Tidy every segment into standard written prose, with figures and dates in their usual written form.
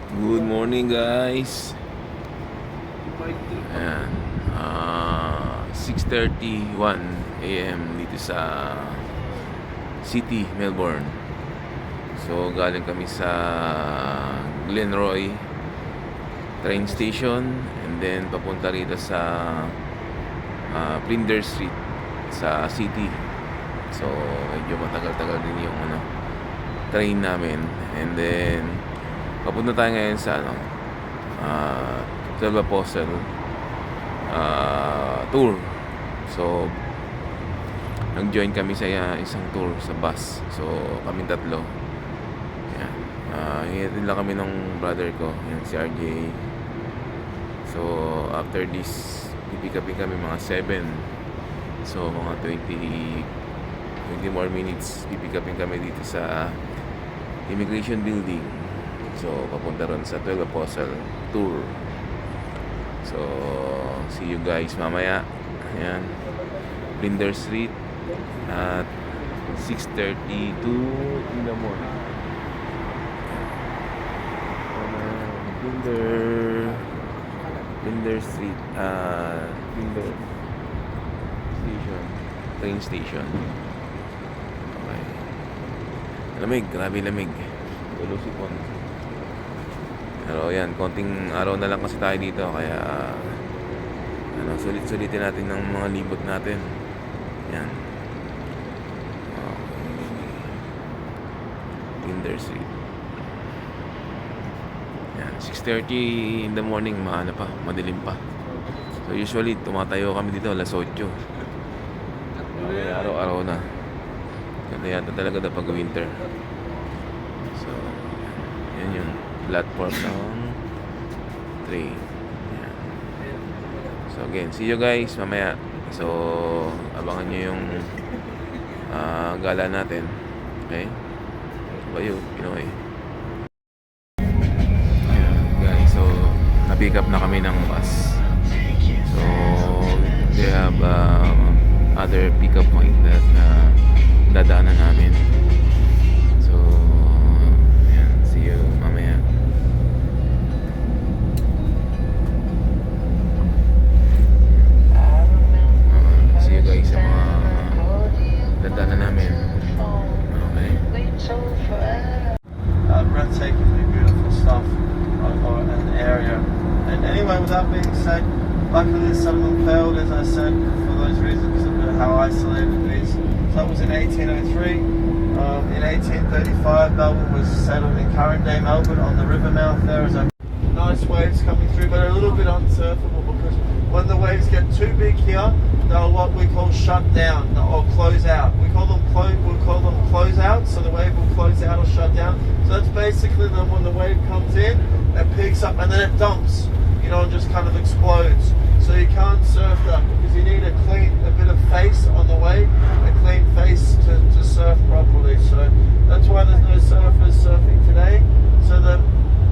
Good morning guys. Ayan. 6:31 AM dito sa City, Melbourne. So galing kami sa Glenroy train station and then papunta rito sa Flinders Street sa City. So medyo matagal-tagal din yung train namin. And then papunta tayo ngayon sa 12 Apostle tour. So nag-join kami sa isang tour sa bus. So kami tatlo. Yan. Hinatid lang kami ng brother ko, yung si RJ. So after this, pipick upin kami mga 7. So mga 20 more minutes, pipick upin kami dito sa Immigration Building. So papunta ron sa 12 Apostle tour. So see you guys mamaya. Ayan, Flinders Street at 6:32 in the morning. Flinders Street, Flinders Station, train station. Okay. Lamig, grabe lamig. Ulusipon. Pero yan, konting araw na lang kasi tayo dito, kaya sulit-sulitin natin ng mga libot natin. Yan. Flinders Street. Yan, 6:30 in the morning, madilim pa. So usually tumatayo kami dito alas 8. Okay, araw-araw na. Ganda yata talaga pag winter. So yan yung platform ng train. Yan. So again, see you guys mamaya. So abangan nyo yung gala natin. Okay? Bayo, Pinoy. Guys, so na-pick up na kami ng bus. So they have other pick up point that dadaanan namin. So yan, see you mamaya. See you guys sa mga dadaanan namin. Okay. Breathtakingly beautiful stuff or an area. And anyway, with that being said, luckily the settlement failed, as I said, for those reasons of how isolated it is. So that was in 1803. In 1835, Melbourne was settled in current day Melbourne on the river mouth. There is a nice waves coming through, but a little bit unsurfable because when the waves get too big here, they're what we call shut down or close out. We'll call them close out, so the wave will close out or shut down. So that's basically when the wave comes in, it picks up and then it dumps, and just kind of explodes. So you can't surf that because you need a bit of face on the wave, a clean face to surf properly. So that's why there's no surfers surfing today. So the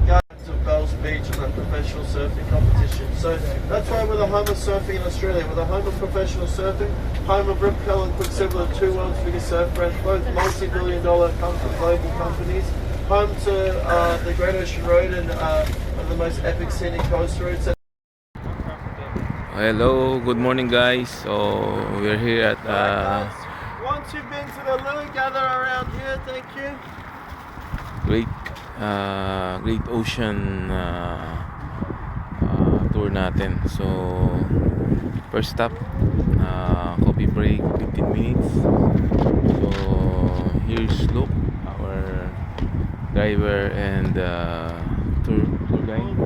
guys of Bells Beach and the professional surfing competition. So that's why we're the home of surfing in Australia. We're the home of professional surfing, home of Rip Curl and Quicksilver, the two world's biggest surf brands, both multi-billion-dollar global companies. Home to the Great Ocean Road and one of the most epic scenic coast routes. Hello, good morning guys. So we're here at Once you've been to the Lily, gather around here. Thank you. Great Ocean tour natin. So first stop, coffee break, 15 minutes. So here's Luke, our driver and tour guide.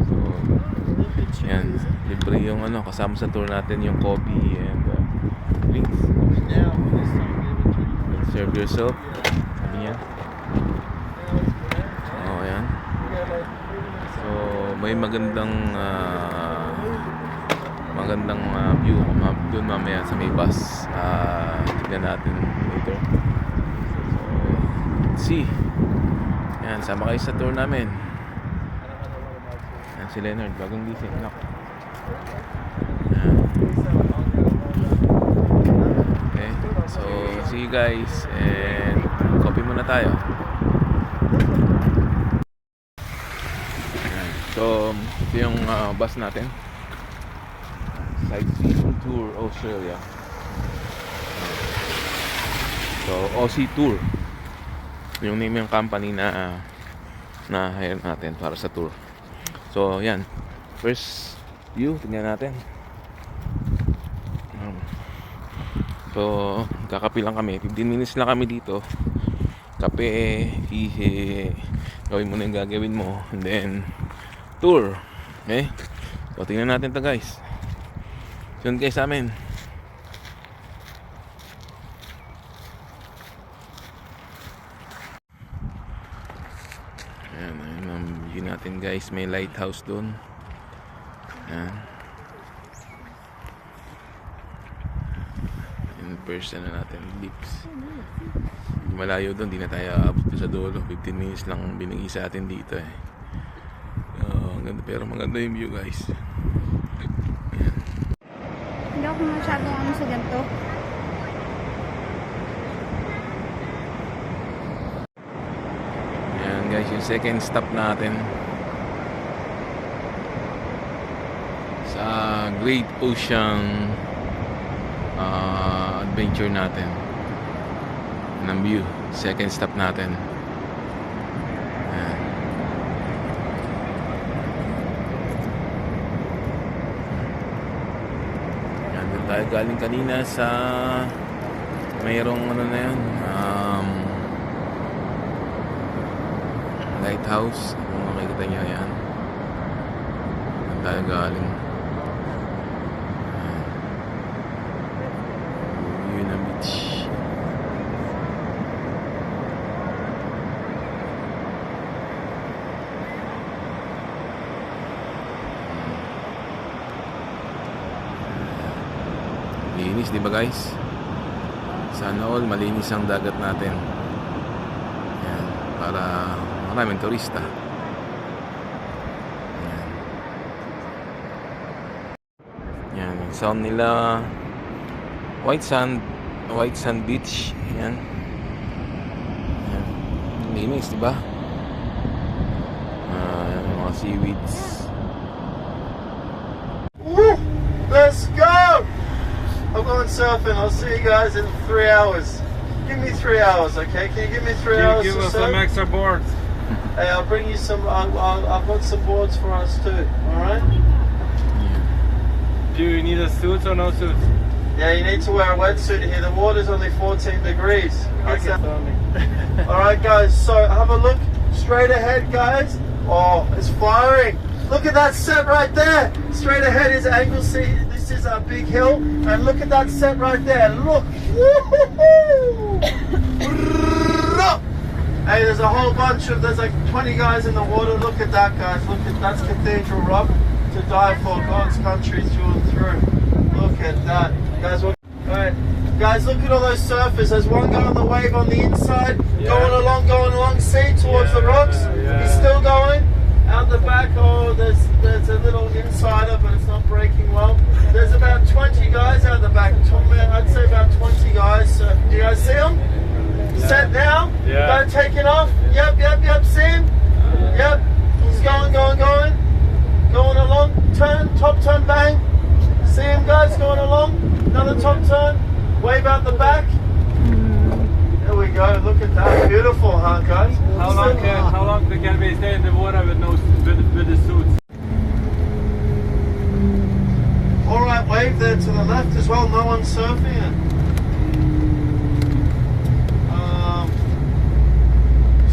So yan, libre yung kasama sa tour natin yung coffee and drinks. Serve yourself, sabi niya. Oh, ayan. So may magandang view doon mamaya sa may bus. Tignan natin later. So let's see. Yan, sama kayo sa tour namin. Yan si Leonard, bagong gising. Okay, so see you guys and coffee muna tayo. yung bus natin. Sightseeing Tour Australia. So, Aussie Tour. Yung name yung company na hire natin para sa tour. So, yan. First view, tingnan natin. So, kakape lang kami. 15 minutes lang kami dito. Kape, ihi, gawin mo na yung gagawin mo. And then, tour. Okay? So, tingnan natin to guys. Yun guys sa amin. Ayan, ayun ang view natin guys. May lighthouse doon. Ayan. In person na natin. Lips. Malayo doon. Di na tayo abot sa dulo. 15 minutes lang binigay sa atin dito eh. Ganda, pero maganda yung view guys. Ayan. Hindi ako masyadong sa ganito. Ayan guys, yung second stop natin sa Great Ocean adventure natin ng view. Second stop natin. Ayan. Ayan, doon tayo galing kanina sa mayroong ano na yun, lighthouse. Kung makikita nyo yan, doon tayo galing. Yun ang beach. Linis, di ba guys? Sana all malinis ang dagat natin. Ayan, para maraming turista. Ayan. Ayan, yung sound nila White Sand Beach. Ayan. Ayan. Linis, di ba? Ayan, mga seaweeds. Woo! Let's go! I'm going surfing. I'll see you guys in 3 hours. Give me 3 hours, okay? Can you give me 3 hours Give to us surf? some extra boards. Hey, I'll bring you some. I've got some boards for us too. All right? Do you need a suit or no suit? Yeah, you need to wear a wetsuit here. The water's only 14 degrees. Okay, All right, guys. So have a look straight ahead, guys. Oh, it's firing. Look at that set right there. Straight ahead is Anglesey. This is a big hill, and look at that set right there. Look. Woo-hoo-hoo. Hey, there's a whole bunch of. There's like 20 guys in the water. Look at that, guys. Look at that's Cathedral Rock to die for. God's country through and through. Look at that, guys. All right, guys. Look at all those surfers. There's one guy on the wave on the inside, Yeah. going along. See towards the rocks. Yeah. He's still going. Out the back, oh, there's a little insider, but it's not breaking well. There's about 20 guys out the back. I'd say about 20 guys. Do you guys see them? Set now. Yeah. Guy taking off. Yep. See him? Yep. He's going. Going along. Turn, top turn, bang. See him, guys, going along. Another top turn. Wave out the back. There we go. Look at that. Beautiful, huh, guys? How long can we stay in the water with with the suits? All right, wave there to the left as well. No one's surfing it.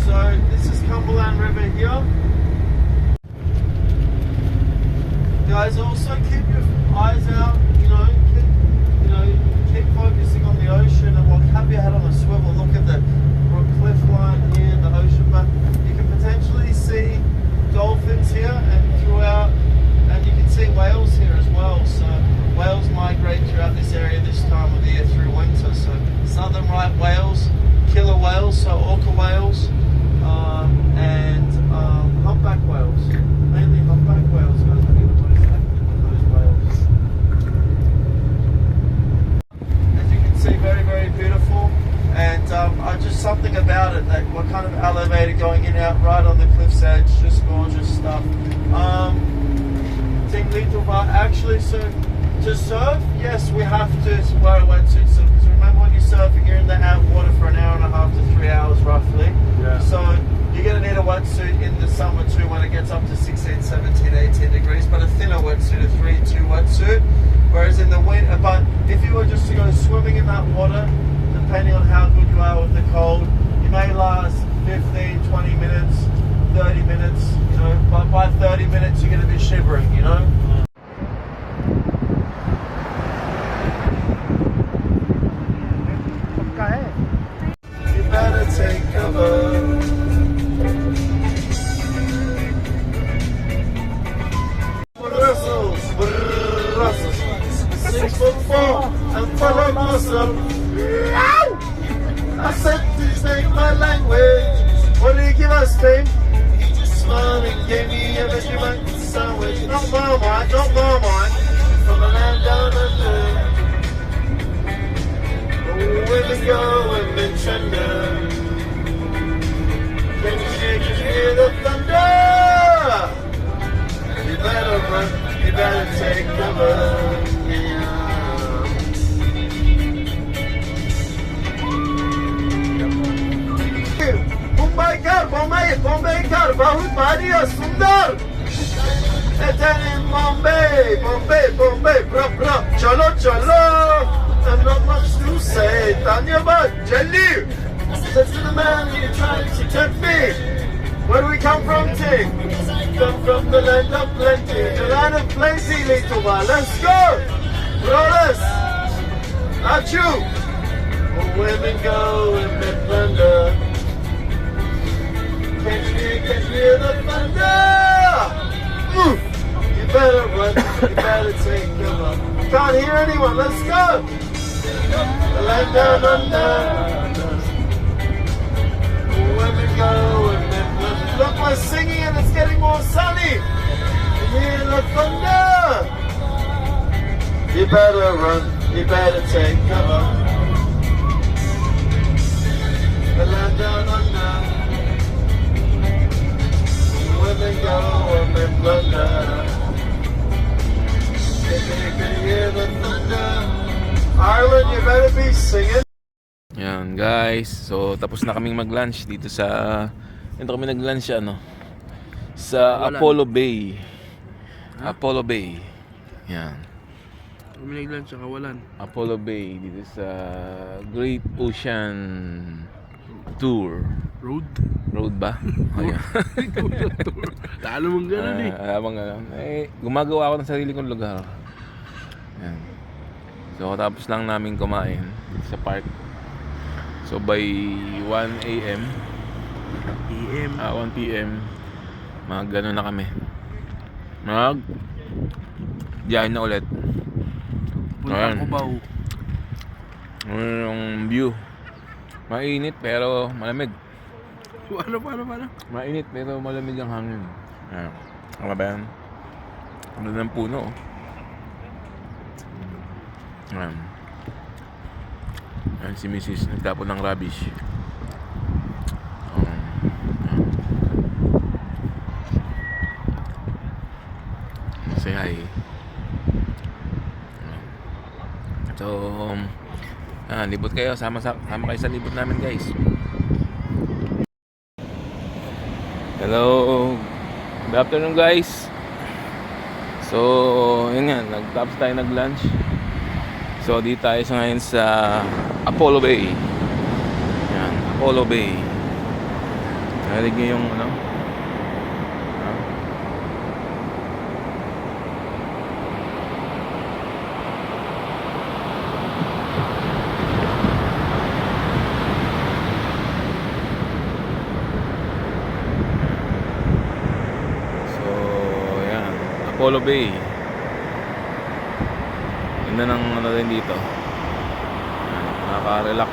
So this is Cumberland River here. Guys, also keep your eyes out. Keep focusing on the ocean, and we'll have your head on a swivel. Look at the cliff line here, the ocean, but you can potentially see dolphins here and throughout, and you can see whales here as well. So whales migrate throughout this area this time of the year through winter. So southern right whales, killer whales, so orca whales, and humpback whales. Mainly humpback whales, guys. I think the most active of those whales. As you can see, very, very beautiful. And just something about it, that we're kind of elevated going in and out right on the cliff's edge, just gorgeous stuff. thing, Lethal, but actually, so to surf, yes, we have to wear a wetsuit. So, because remember when you're surfing, you're in the water for an hour and a half to 3 hours roughly. Yeah. So you're going to need a wetsuit in the summer too when it gets up to 16, 17, 18 degrees, but a thinner wetsuit, a 3-2 wetsuit. Whereas in the winter, but if you were just to go swimming in that water, depending on how good you are with the cold, you may last 15, 20 minutes, 30 minutes, you know, but by 30 minutes you're going to be shivering, you know? You better take cover. Brussels, 6'4" and full of muscle. I said, please take my language. What did he give us, Tim? He just smiled and gave me a Vegemite sandwich. Not Marmite, not Marmite. From the land down under. Oh, women go, women trender. Can you hear the thunder? You better run, you better take cover. Bombay kar, bahut bhari aur sundar. Etan in Bombay, bro, chalo. I've not much to say. Dhanyabad, Jelly. Said to the man, you tried to tempt me. Where do we come from, Ting? Come from the land of plenty, the land of plenty, little one. Let's go, brothers. Not you. Oh, women go, women plunder. Can't you hear the thunder? You better run, you better take cover. Can't hear anyone, let's go! The land down under. Women go, women run. Look, we're singing and it's getting more sunny. You hear the thunder? You better run, you better take cover. The land down under. Women go, women plunder. If you can hear the thunder. Ireland, you better be singing. Yan guys, so tapos na kaming mag-lunch dito sa dito kami nag-lunch sa Apollo Bay. Apollo Bay. Yan. Kami nag-lunch sa Kawalan. Apollo Bay dito sa Great Ocean Tour. Road ba? Ayan. Talo mong gano'n eh. Alam ganun. Gumagawa ako ng sarili kong lugar. Yan. So tapos lang namin kumain sa park. So by 1 a.m. 1 p.m. mga gano'n na kami. Diyan na ulit. Punta ko Cubao. Yung view. Mainit pero malamig. Paano? Mainit pero malamig ang hangin. Ayan. Ano ba yan? Ano ng puno? Ayan. Ayan si Mrs. Nagtapon ng rubbish. Say hi. So, libot kayo. Sama kayo sa libot namin, guys. Hello. Good afternoon, guys. So, yun nga. Nagtapos tayo nag-lunch. So, dito tayo ngayon sa Apollo Bay. Yan, Apollo Bay. Narinig niyo yung ano? Apollo Bay. Ganda ng ano din dito. Nakaka-relax.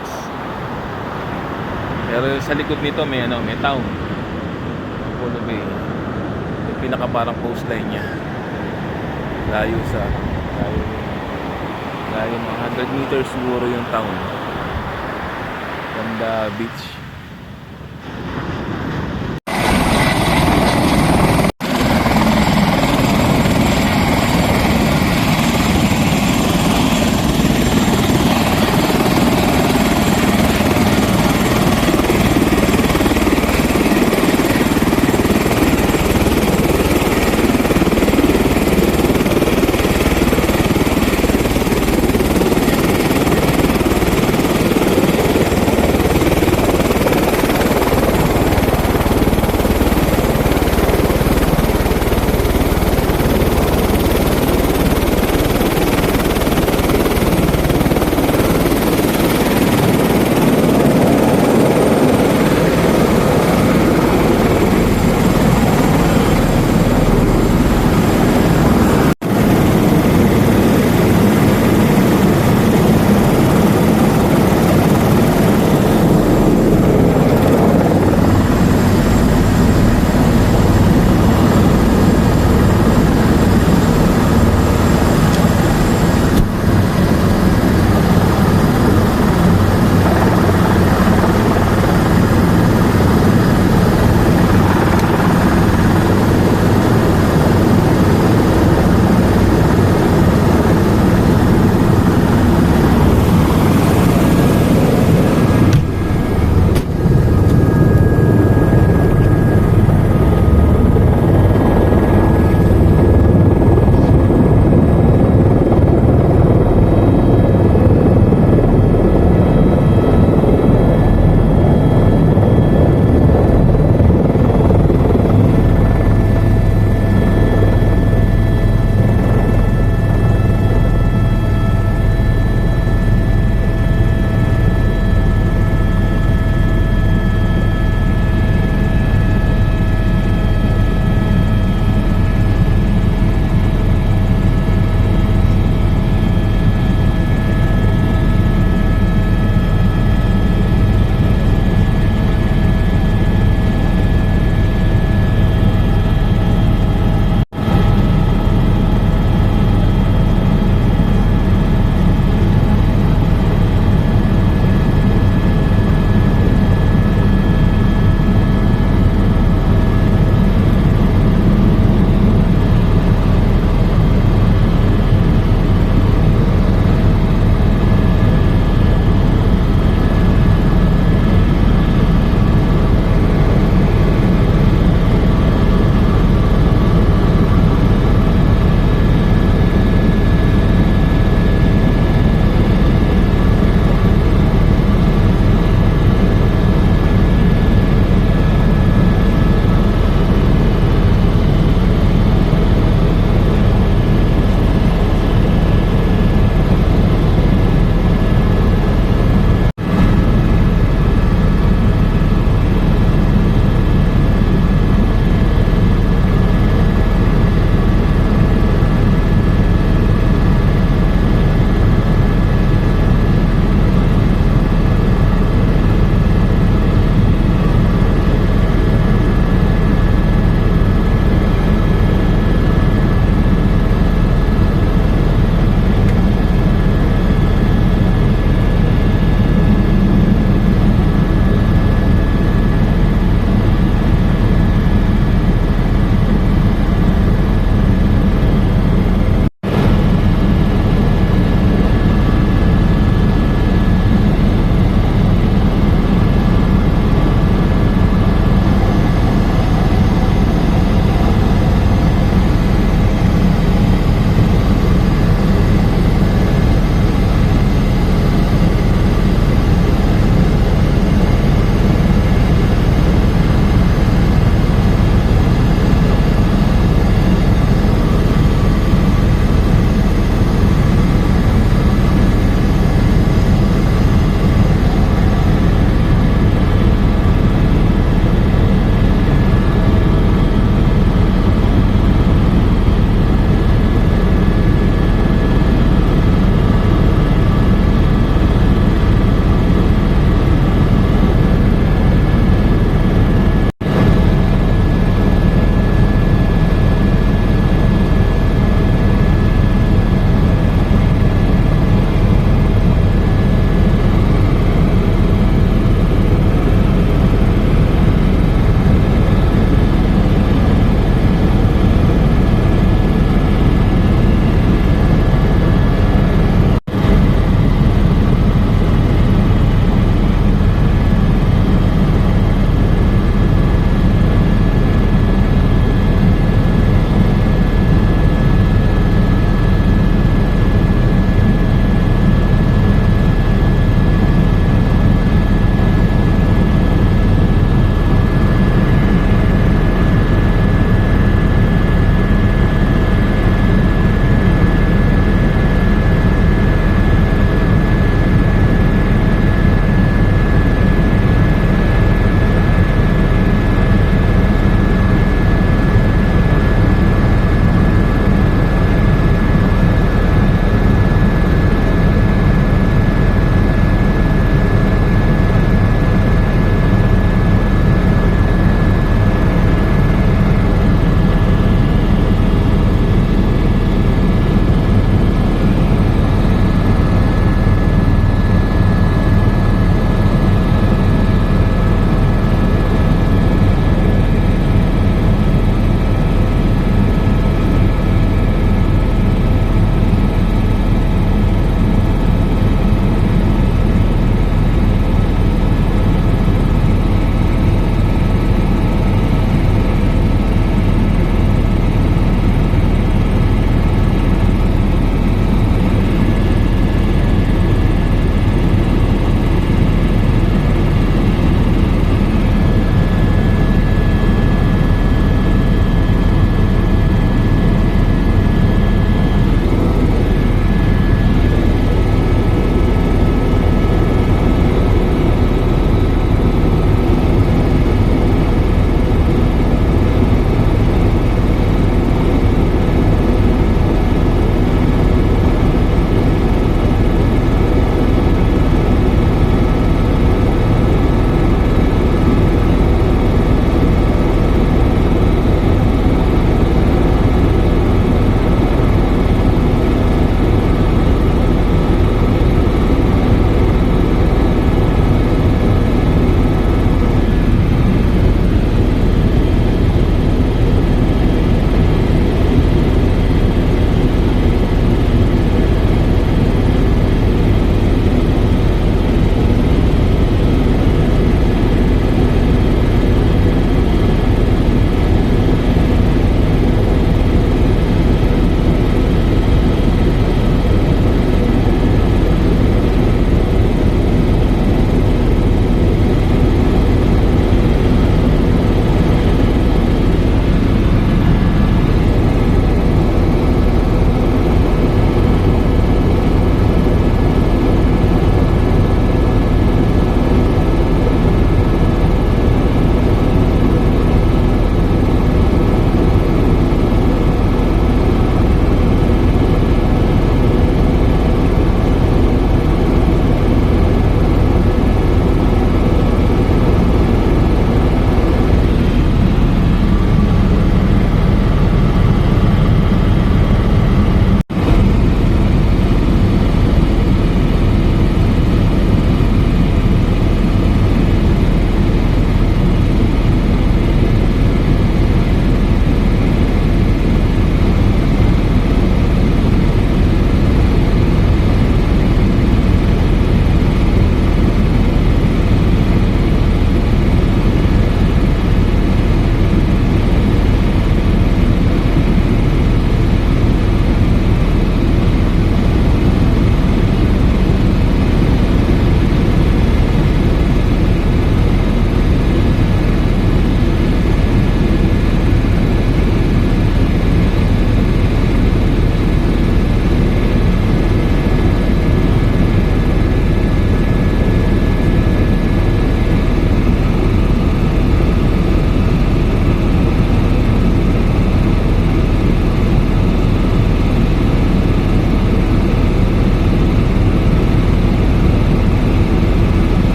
Pero sa likod nito may town. Apollo Bay. Yung pinaka parang coastline niya. Layo mga 100 meters siguro yung town. Ganda beach.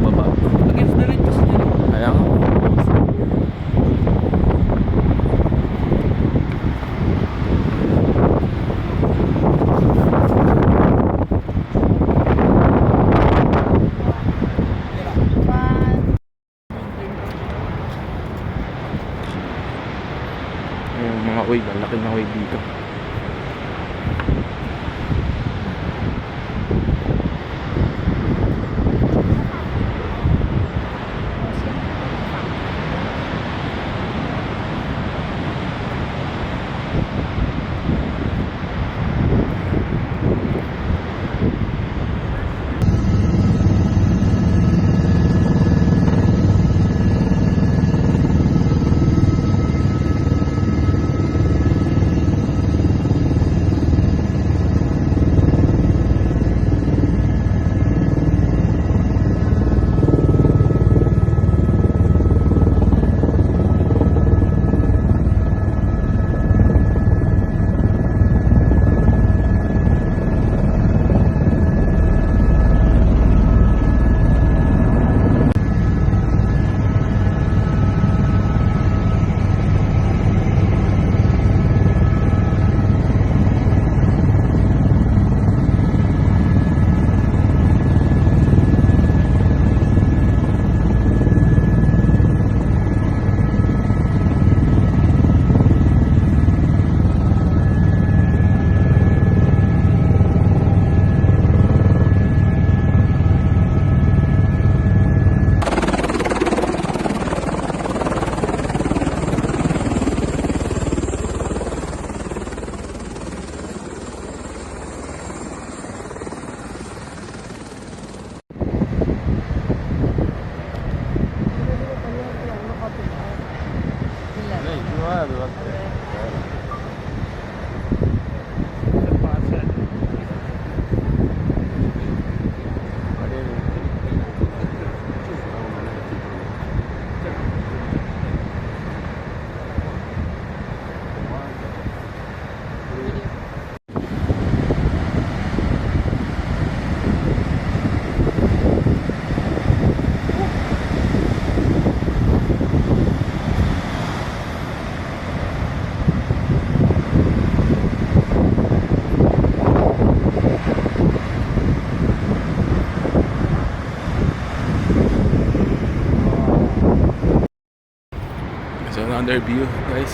baba. Against the light kasi dyan. Kaya nga. One. Yung mga wave, ang laki ng wave dito. So another view, guys.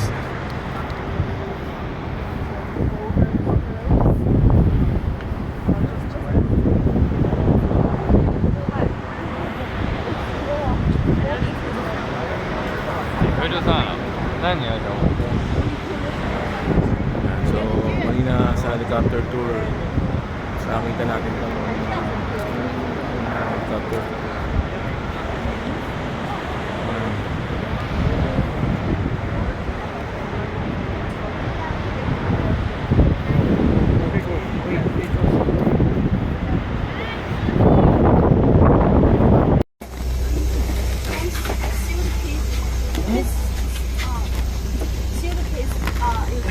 So kanina sa helicopter tour, sa kita natin itong helicopter.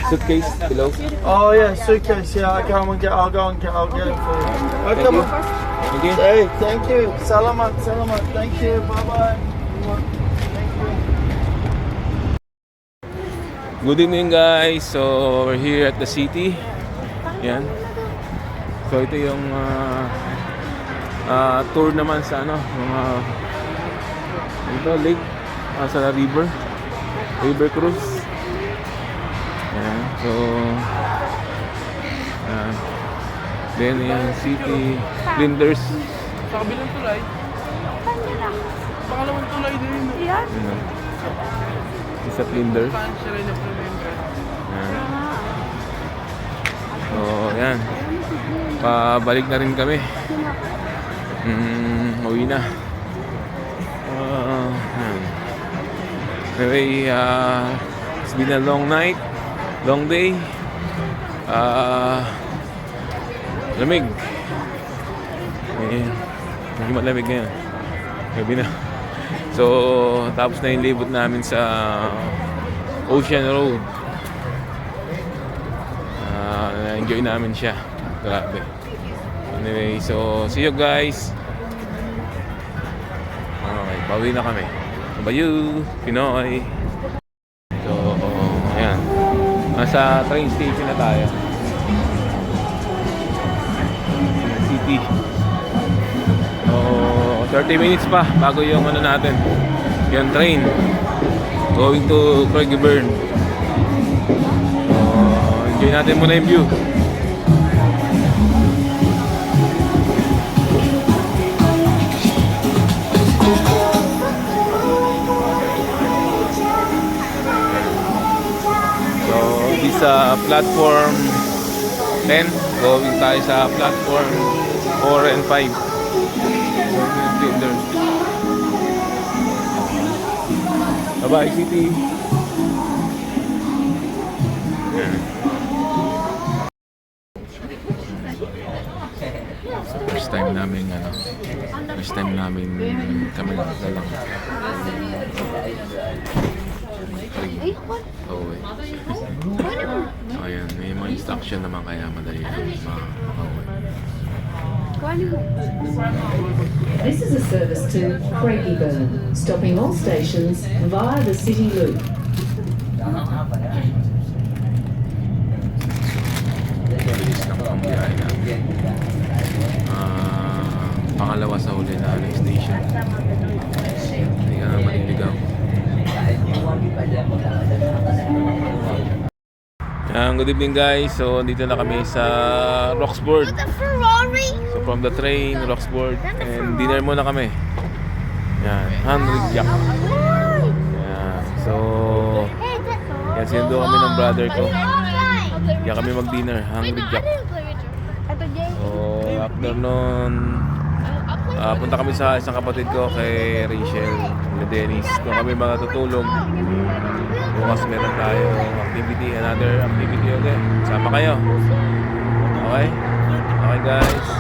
Suitcase below. Oh yeah, suitcase. Yeah, I'll go and get it for you. Thank Okay, you. bye. Thank you. Hey, thank you. Salamat, salamat. Thank you. Bye bye. Good evening, guys. So we're here at the city. Yan. So ito yung tour naman sa mga ito lake, sa river cruise. Yan. So then yung city Flinders. Sa kabilang tulay. Pangalawang tulay din. Yan. Ano? Isa Flinders. Saan siya rin na-remember? Yan. So yan. Pabalik na rin kami. Uwi na. Yan. Anyway, it's been a long night, long day. Lamig. Medyo malamig ngayon. Gabi na. So, tapos na yung libot namin sa Ocean Road. Na-enjoy namin siya. Grabe. Anyway, so see you guys. Bawi na kami. Bayu, Pinoy. So, ayan. Nasa train station na tayo. City. So, 30 minutes pa bago yung ano natin. Yung train. Going to Craigieburn. So, enjoy natin muna yung view. So, this platform 10. Going tayo sa platform 4 and 5. Bye-bye, City. First time namin kami nagdalang. Pauwi. So, ayan, may mga instruction naman kaya madali lang makauwi. This is a service to Craigieburn, stopping all stations via the City Loop. Bilis lang ang biyahe natin. Pangalawa sa huli na next station. Hindi ka na maliligaw. Good evening guys. So dito na kami sa Roxburgh. The Ferrari. So from the train, Roxburgh, and dinner muna kami. Yan, Hungry Jack. Yan. So yan, sinundo kami ng brother ko. Kaya kami mag-dinner, Hungry Jack. So afternoon, punta kami sa isang kapatid ko kay Rachel, na Dennis. Kung kami matutulog, bukas meron tayong activity, another activity ulit. Sama kayo. Okay? Okay guys.